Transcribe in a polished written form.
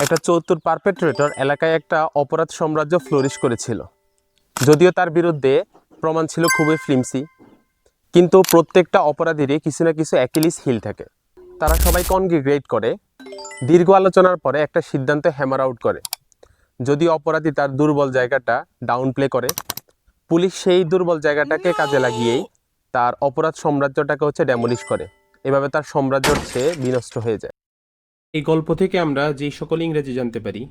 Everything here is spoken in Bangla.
একটা চতুর পারপেট্রেটর এলাকায় একটা অপরাধ সাম্রাজ্য ফ্লোরিশ করেছিল। যদিও তার বিরুদ্ধে প্রমাণ ছিল খুবই ফ্লিমসি, কিন্তু প্রত্যেকটা অপরাধীরই কিছু না কিছু অ্যাকিলিস হিল থাকে। তারা সবাই কনগ্রিগেট করে দীর্ঘ আলোচনার পরে একটা সিদ্ধান্ত হ্যামার আউট করে। যদি অপরাধী তার দুর্বল জায়গাটা ডাউন প্লে করে, পুলিশ সেই দুর্বল জায়গাটাকে কাজে লাগিয়েই তার অপরাধ সাম্রাজ্যটাকে ডেমোলিশ করে। এভাবে তার সাম্রাজ্য বিনষ্ট হয়ে যায়। এই গল্প থেকে আমরা যেই সকল ইংরেজি জানতে পারি: